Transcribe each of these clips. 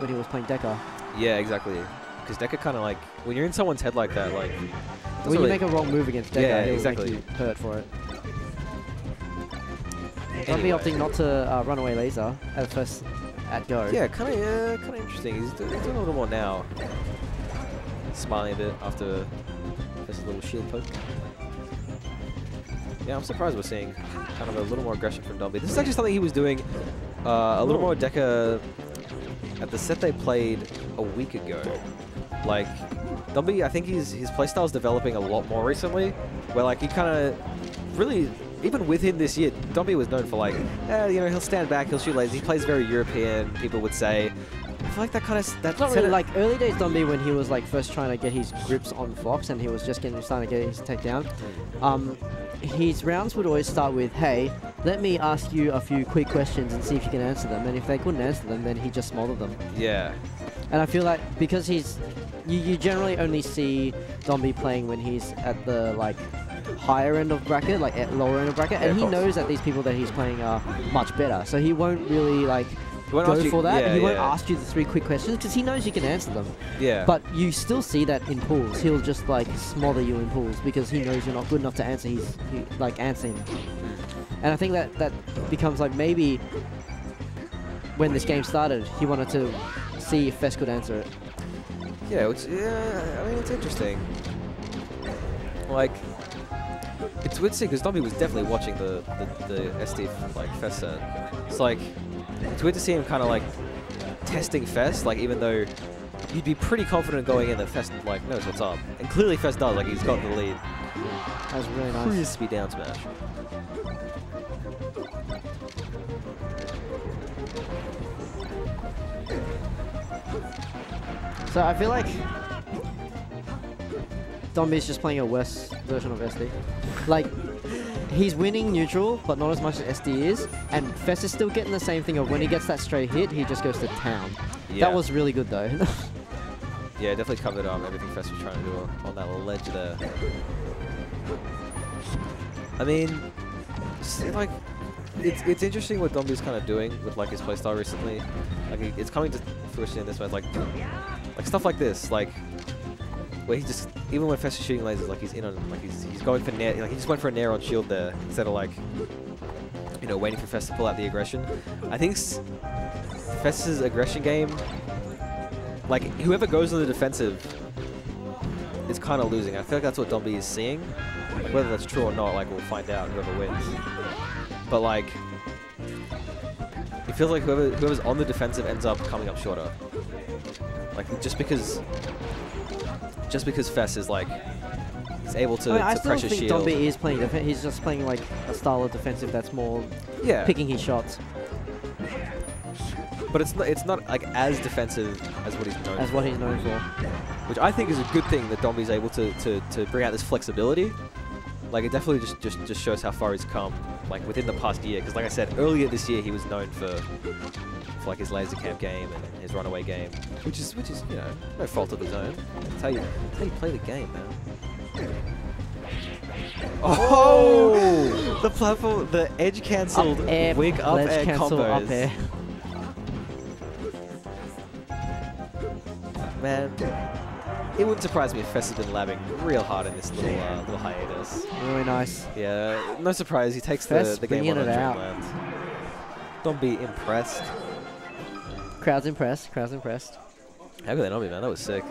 when he was playing Deca. Yeah, exactly. Because Deca kind of like, when you're in someone's head like that, like... When you make a wrong move against Deca, he'll exactly. make you hurt for it. DonB opting not to run away laser at first at go. Yeah, kind of interesting. He's doing a little more now. Smiling a bit after this little shield poke. Yeah, I'm surprised we're seeing kind of a little more aggression from DonB. This is actually something he was doing a little more Deca at the set they played a week ago. Like, DonB, I think his playstyle is developing a lot more recently, where like he kind of really, even within this year, DonB was known for like, you know, he'll stand back, he'll shoot lasers, he plays very European, people would say. I feel like that kind of... That's not really like early days DonB when he was like first trying to get his grips on Fox and he was just starting to get his takedown. His rounds would always start with, hey, let me ask you a few quick questions and see if you can answer them. And if they couldn't answer them, then he just smothered them. Yeah. And I feel like because he's... You generally only see DonB playing when he's at the like higher end of bracket, like at lower end of bracket. Yeah, and he knows that these people that he's playing are much better. So he won't really like... go for that. He won't ask you the 3 quick questions because he knows you can answer them. Yeah. But you still see that in pools. He'll just like smother you in pools because he knows you're not good enough to answer. Like answer him. And I think that becomes like maybe when this game started, he wanted to see if Fess could answer it. Yeah, which I mean it's interesting. Like it's weird to see because DonB was definitely watching the SD like Fess set. It's like. It's weird to see him kind of like testing Fess, like even though you'd be pretty confident going in that Fess like knows what's up, and clearly Fess does. Like he's got the lead. That was really nice. Crispy down smash. So I feel like DonB is just playing a worse version of SD. Like. He's winning neutral, but not as much as SD is, and Fess is still getting the same thing of when he gets that straight hit, he just goes to town. Yeah. That was really good though. Yeah, definitely covered everything Fess was trying to do on that little ledge there. I mean, like, it's interesting what DonB's kind of doing with like his playstyle recently. Like, it's coming to fruition in this way, like stuff like this, like. Where he just, even when Fess is shooting lasers, like he's in on, like he's going for nair, like he just went for a nair on shield there instead of like, you know, waiting for Fess to pull out the aggression. I think Fess's aggression game, like whoever goes on the defensive is kind of losing. I feel like that's what DonB is seeing. Whether that's true or not, like we'll find out whoever wins. But like, it feels like whoever's on the defensive ends up coming up shorter. Like just because Fess is like, he's able to, I still pressure think shield. DonB is playing defense. He's just playing like a style of defensive that's more picking his shots. But it's not like as defensive as what he's known for. As what he's known for. Which I think is a good thing that DonB's able to bring out this flexibility. Like it definitely just shows how far he's come, like within the past year. Because like I said, earlier this year he was known for like his laser camp game and his runaway game, which is you know no fault of his own. That's how you play the game, man. Oh, the platform, the edge cancelled wig up air combos. Up air. Man, it wouldn't surprise me if Fess has been labbing real hard in this little hiatus. Really nice. Yeah, no surprise. He takes the game on Dreamland. DonB impressed. Crowd's impressed. Crowd's impressed. How could they not be, man? That was sick.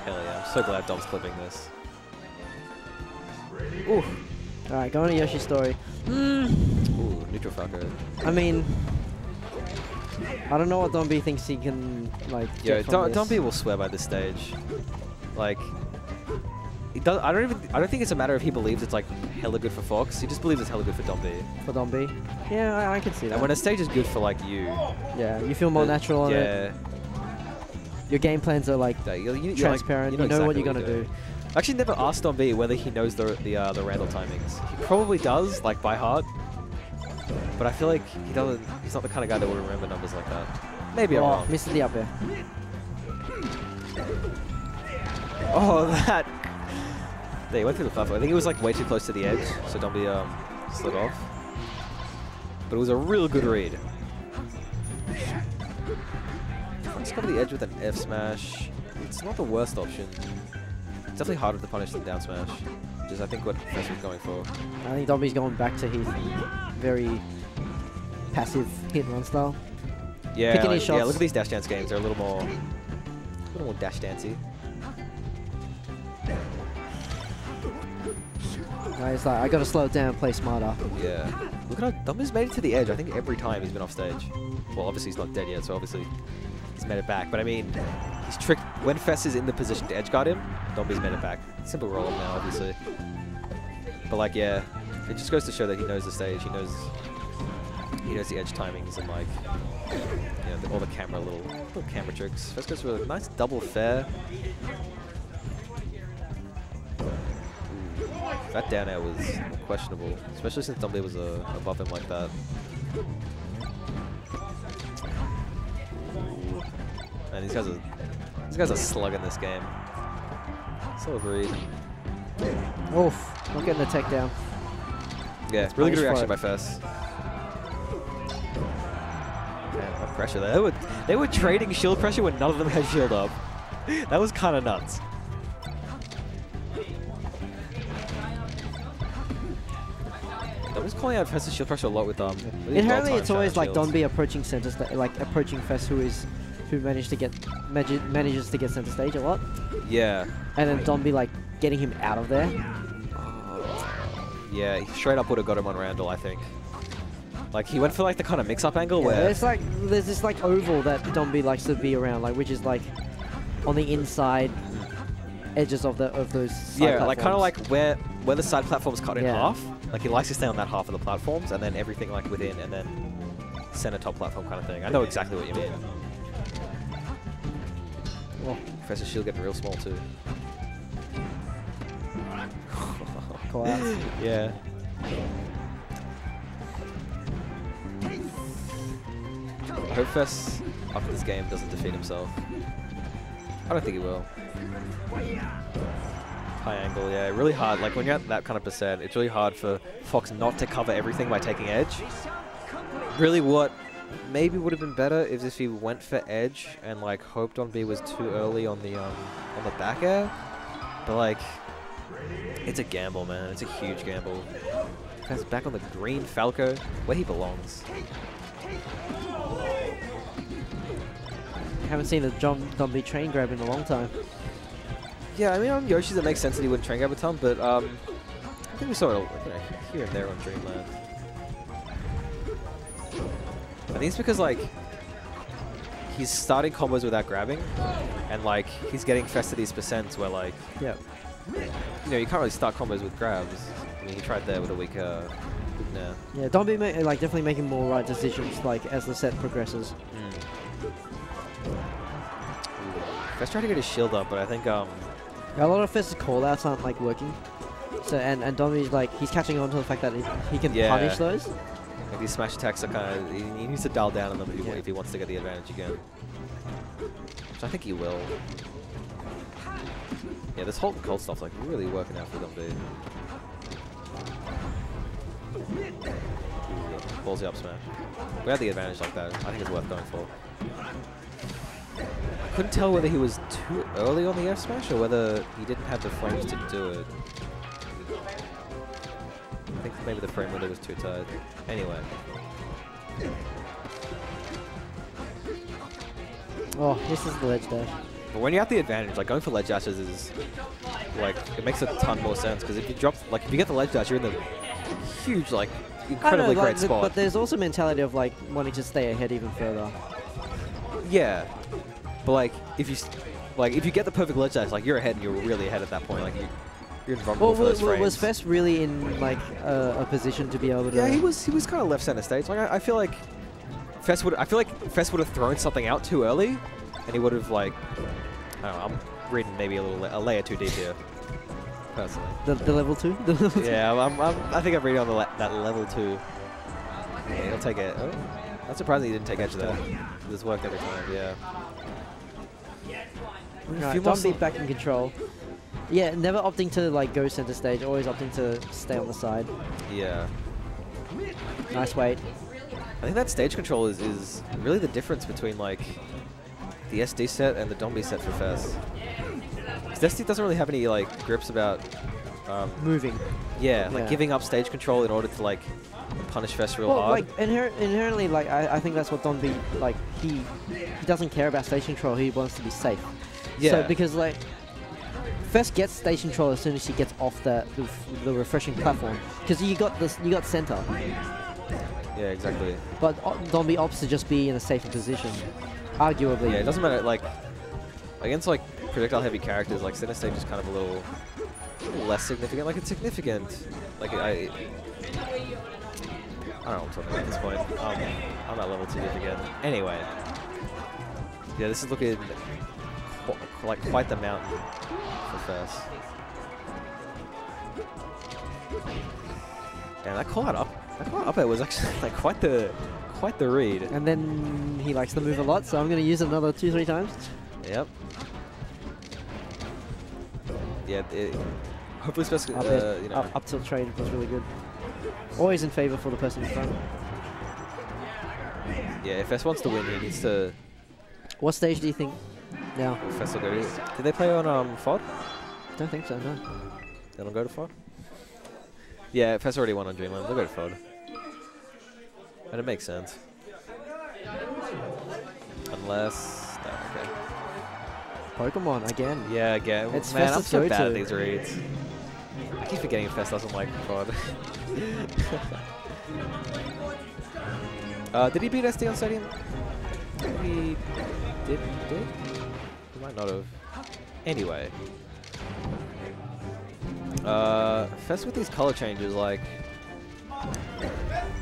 Hell yeah. I'm so glad Dom's clipping this. Ooh. Alright, going to Yoshi's story. Ooh, neutral Falco. I mean, I don't know what DonB thinks he can, like, Yo, get from DonB will swear by this stage. Like, it does, I don't think it's a matter of he believes it's like hella good for Fox. He just believes it's hella good for DonB. For DonB? Yeah, I can see that. And when a stage is good for like you, yeah, you feel more natural on it. Yeah. Your game plans are like transparent. You know what you're gonna do. I actually never asked DonB whether he knows the Randall timings. He probably does, like by heart. But I feel like he doesn't. He's not the kind of guy that would remember numbers like that. Maybe I'm wrong. Missed the up air. Oh, that. There, he went through the platform. I think he was like way too close to the edge, so DonB slid off. But it was a real good read. to cover the edge with an F smash. It's not the worst option. It's definitely harder to punish than down smash, which is I think what Fess was going for. I think DonB's going back to his very passive hit and run style. Yeah, Picking his shots. yeah. Look at these dash dance games; they're a little more dash dancey. He's like, I gotta slow it down, play smarter. Yeah. Look at how DonB's made it to the edge. I think every time he's been off stage. Well, obviously he's not dead yet, so obviously he's made it back. But I mean, he's tricked when Fess is in the position to edge guard him. DonB's made it back. Simple roll up now, obviously. But like, yeah, it just goes to show that he knows the stage. He knows the edge timings and like, you know, all the little camera tricks. Fess goes for a nice double fair. That down air was questionable, especially since DonB was above him like that. Man, these guys are slugging this game. So agreed. Oof, not getting the tech down. Yeah, it's really good reaction by Fess. Man, what pressure there. They were trading shield pressure when none of them had shield up. That was kind of nuts. I was calling out Fess's shield pressure a lot with Inherently, it's always like DonB approaching center stage, like approaching Fess, who manages to get center stage a lot. Yeah. And then DonB like getting him out of there. Yeah, he straight up would have got him on Randall, I think. Like he went for like the kind of mix-up angle where it's like there's this like oval that DonB likes to be around, like which is like on the inside edges of those side platforms. Like kind of like where the side platforms cut in half. Like he likes to stay on that half of the platforms and then everything like within and then center top platform kind of thing. I know exactly what you mean. Oh, Professor Shield getting real small too. Class. Yeah. I hope Fess after this game doesn't defeat himself. I don't think he will. High angle, yeah, really hard. Like when you're at that kind of percent, it's really hard for Fox not to cover everything by taking edge. Really, what maybe would have been better is if he went for edge and like hoped DonB was too early on the back air. But like, it's a gamble, man. It's a huge gamble. Fess back on the green Falco, where he belongs. Haven't seen a DonB train grab in a long time. Yeah, I mean, on Yoshi's it makes sense that he wouldn't train grab a ton, but I think we saw it here and there on Dreamland. I think it's because like he's starting combos without grabbing, and like he's getting Fess to these percents where like, you know, you can't really start combos with grabs. I mean, he tried there with a weaker. Yeah, DonB like definitely making more right decisions like as the set progresses. Fess tried to get his shield up, but I think a lot of Fess's callouts aren't like working. So and DonB's like he's catching on to the fact that he can punish those. Like these smash attacks are kind of he needs to dial down on them if he wants to get the advantage again. Which I think he will. Yeah, this whole cold stuff's like really working out for DonB. Ballsy up smash. We had the advantage like that. I think it's worth going for. I couldn't tell whether he was too early on the F smash or whether he didn't have the frames to do it. I think maybe the frame window was too tight. Anyway. Oh, this is the ledge dash. But when you have the advantage, like going for ledge dashes is like it makes a ton more sense because if you drop if you get the ledge dash, you're in the huge like incredibly great spot. But there's also mentality of like wanting to stay ahead even further. Yeah. But like if you get the perfect ledge dash, like you're ahead and you're really ahead at that point. Like you're invulnerable for those frames. Was Fess really in like a position to be able to? Yeah, he was kind of left center stage. Like I feel like Fess would have thrown something out too early, and he would have like I don't know. I'm reading maybe a layer too deep here. Personally. The level 2. Yeah, I think I'm reading on that level 2. Yeah, he'll take it. Oh, I'm surprised he didn't take edge there. This worked every time. Yeah. Right, DonB back in control. Yeah, never opting to like go center stage, always opting to stay on the side. Yeah. Nice wait. I think that stage control is really the difference between like the SD set and the DonB set for Fess. SD doesn't really have any like grips about moving. Yeah, like giving up stage control in order to like punish Fess real hard. Like inherently, like I think that's what DonB like. He doesn't care about stage control. He wants to be safe. Yeah. So because like Fess gets stage control as soon as he gets off the refreshing platform, because you got center. Yeah, exactly. But DonB opts to just be in a safer position, arguably. Yeah, it doesn't matter. Like against like projectile heavy characters, like center stage is kind of a little less significant. Like it's significant. Like I don't know what I'm talking about at this point. I'm not level 2 again. Anyway, yeah, this is looking like quite the mountain for Fess. And that call out up air was actually like quite the read. And then he likes to move a lot, so I'm going to use it another 2-3 times. Yep. Yeah. Hopefully, Fess, you know, up tilt trade was really good. Always in favor for the person in front. Yeah, if Fess wants to win, he needs to. What stage do you think now? Fess will go to. Did they play on FOD? Don't think so, no. They don't go to FOD? Yeah, Fess already won on Dreamland. They'll go to FOD. And it makes sense. Unless. No, okay. Pokemon again. Yeah, again. It's Man, Fess's I'm so bad go-to. at these reads. I keep forgetting Fess doesn't like FOD. Did he beat SD on Stadium? He did? He might not have. Anyway. Fess with these color changes, like...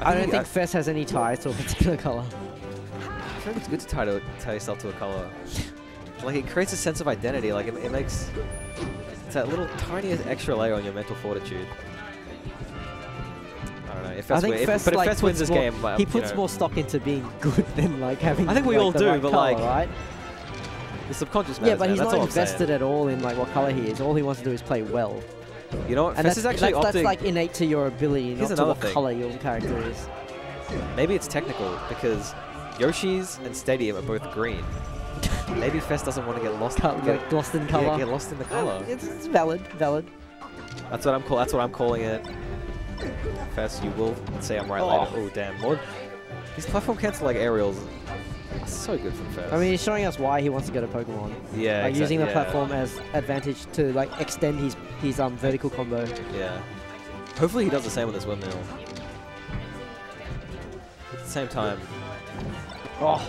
I don't think Fess has any tie to a particular color. I think it's good to tie yourself to a color. Like, it creates a sense of identity. Like, it makes... It's that little tiniest extra layer on your mental fortitude. I don't know. If Fess wins this game, he puts more stock into being good than like having. I think we like, all the do, right but color, like, right? the subconscious matters. Yeah, but he's That's not all I'm invested saying. at all in like what color he is. All he wants to do is play well. You know what? And Fess is actually that's like innate to your ability, not to what color your character is. Maybe it's technical because Yoshi's and Stadium are both green. Maybe Fess doesn't want to get lost. Get lost in color. Yeah, get lost in the color. It's valid. That's what I'm calling it. Fess, you will say I'm right later. Oh damn, more. These platform cancel like aerials are so good for Fess. I mean, he's showing us why he wants to go to Pokemon. Yeah, like using the platform as advantage to like extend his vertical combo. Yeah. Hopefully he does the same with his windmill. At the same time. Oh.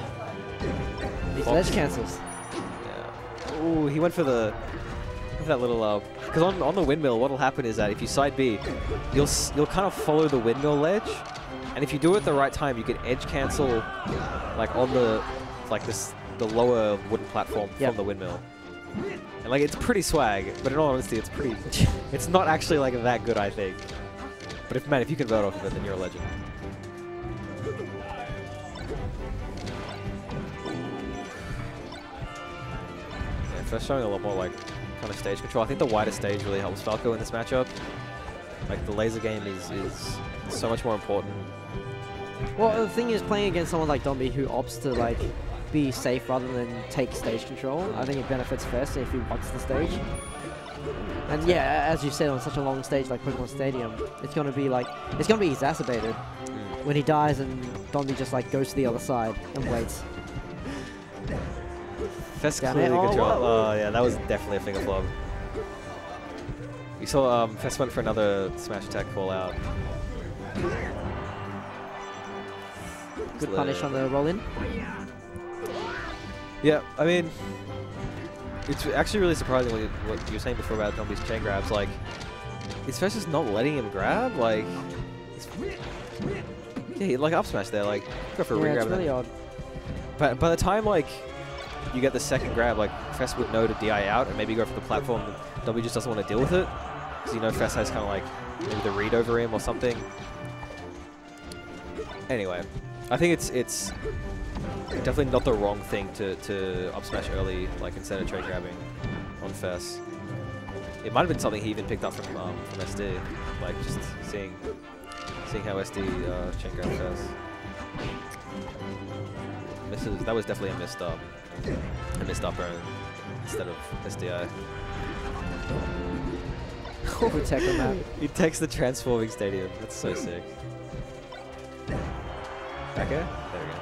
These ledge cancels. Yeah. Ooh, he went for that little because on the windmill, what'll happen is that if you side B, you'll kind of follow the windmill ledge, and if you do it at the right time, you can edge cancel like on the the lower wooden platform from the windmill. And like it's pretty swag, but in all honesty, it's pretty. It's not actually like that good, I think. But if you convert off of it, then you're a legend. Yeah, Fess showing a lot more like kind of stage control. I think the wider stage really helps Falco in this matchup. Like the laser game is so much more important. Well, the thing is, playing against someone like DonB who opts to like be safe rather than take stage control, I think it benefits Fess if he walks the stage. And yeah, as you said, on such a long stage like Pokemon Stadium, it's gonna be exacerbated when he dies and DonB just like goes to the other side and waits. Fess clearly good job. Oh yeah, that was definitely a finger flop. You saw Fess went for another smash attack call out. Good punish on the roll in. Yeah, I mean, it's actually really surprising what you were saying before about DonB's chain grabs. Like, is Fess just not letting him grab? Like, yeah, he like up smash there. Like, go for a re-grab. It's really odd. But by the time like you get the second grab, like Fess would know to DI out and maybe go for the platform. DonB just doesn't want to deal with it because you know Fess has kind of like maybe the read over him or something. Anyway, I think it's definitely not the wrong thing to up smash early, like instead of trade grabbing on Fess. It might have been something he even picked up from SD, like just seeing how SD chain grab Fess. misses. That was definitely a missed up air instead of SDI. Protect the map. He takes the transforming stadium. That's so sick. Back air? There we go.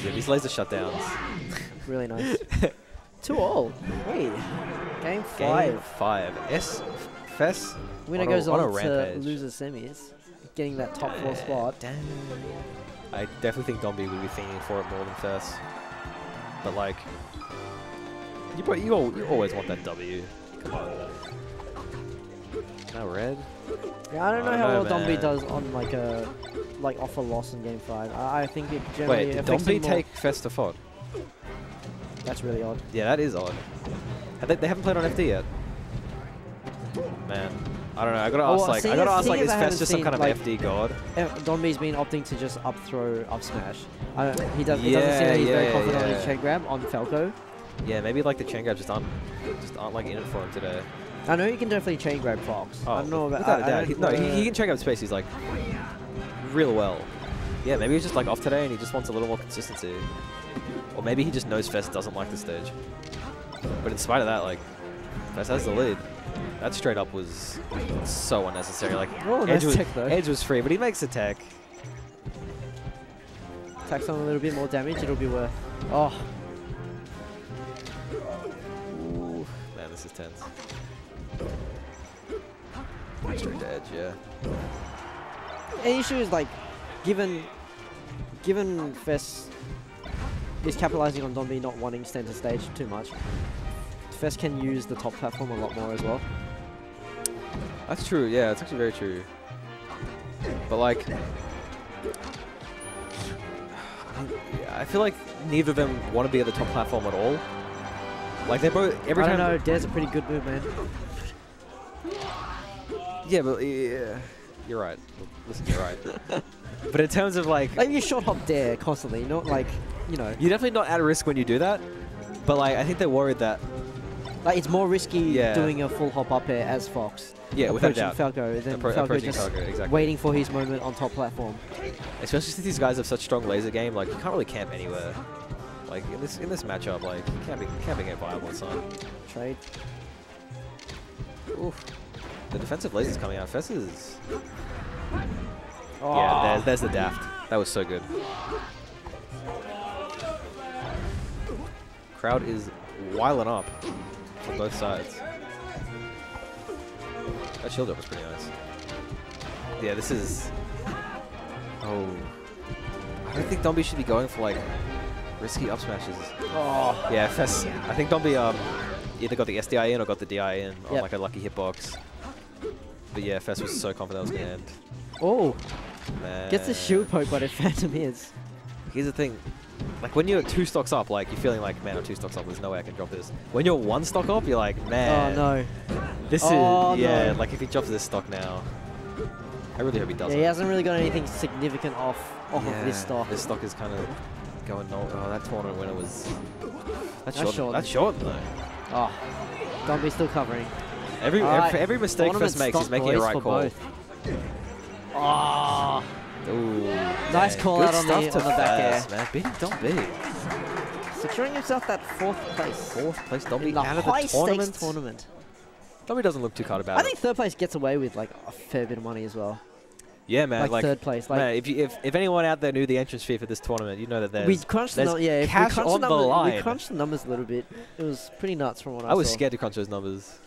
Yeah, these laser shutdowns. Really nice. 2-all. Wait. Game 5. Game 5. Fess. Winner goes on to rampage. loser semis, getting that top 4 spot. Damn. I definitely think DonB would be thinking for it more than Fess. But like, you always want that W. Come on. Now red. Yeah, I don't know how well DonB does on like off a loss in game 5. I think it generally Wait, did affects him DonB more. take Fess to FOD? That's really odd. Yeah, that is odd. They haven't played on FD yet. Man, I don't know. I gotta ask like, is Fess just some kind of FD god? DonB's been opting to just up throw, up smash. He does. It doesn't seem like he's very confident on his chain grab on Falco. Yeah, maybe like the chain grabs just aren't like in it for him today. I know he can definitely chain grab Fox. Oh, I don't know about without a doubt. He can chain grab space. He's like real well. Yeah, maybe he's just like off today and he just wants a little more consistency. Or maybe he just knows Fess doesn't like the stage. But in spite of that, like, Fess has the lead. That straight up was so unnecessary. Like, Edge was free, but he makes a tech. Tacks on a little bit more damage, it'll be worth. Oh. Ooh, man, this is tense. Straight to Edge, yeah. The issue is like, given Fess is capitalizing on DonB not wanting center stage too much, Fess can use the top platform a lot more as well. That's true, yeah, it's actually very true. But like, I feel like neither of them want to be at the top platform at all. Like, they're both, every time... I don't know, Dare's a pretty good move, man. Yeah, but yeah, you're right. Listen, you're right. But in terms of like you short hop Dare constantly, not like, you know. You're definitely not at risk when you do that. But like, I think they're worried that like it's more risky doing a full hop up air as Fox. Yeah, without a doubt. Falco than Falco just exactly. waiting for his moment on top platform. Especially since these guys have such strong laser game, like you can't really camp anywhere. Like in this matchup, like camping ain't viable, son. Trade. Oof. The defensive laser's coming out. Fess is... Oh. Yeah, there's the daft. That was so good. Crowd is wiling up from both sides. That shield up was pretty nice. Yeah, this is... Oh. I don't think DonB should be going for, like, risky up smashes. Oh. Yeah, Fess... I think DonB either got the SDI in or got the DI in on, like, a lucky hitbox. But yeah, Fess was so confident that was going to end. Oh. Man. Gets a shield poke, but it phantom is. Here's the thing. Like, when you're 2 stocks up, like, you're feeling like, man, I'm 2 stocks up, there's no way I can drop this. When you're 1 stock up, you're like, man. Oh, no. This is, like, if he drops this stock now, I really hope he doesn't. Yeah, he hasn't really got anything significant off of this stock. This stock is kind of going, oh, that tournament winner was... That's short. That's short, though. Oh. DonB still covering. Every mistake Fess makes, he's making a right call. Oh. Ooh, nice call out on the back air. Man, beating DonB. Securing himself that 4th place. 4th place, DonB in the out of the tournament. tournament. DonB doesn't look too hard about it. I think 3rd place gets away with like a fair bit of money as well. Yeah, man. Like 3rd place. Like, man, if anyone out there knew the entrance fee for this tournament, you know that there's we crunched the cash on the line. We crunched the numbers a little bit. It was pretty nuts from what I saw. I was scared to crunch those numbers.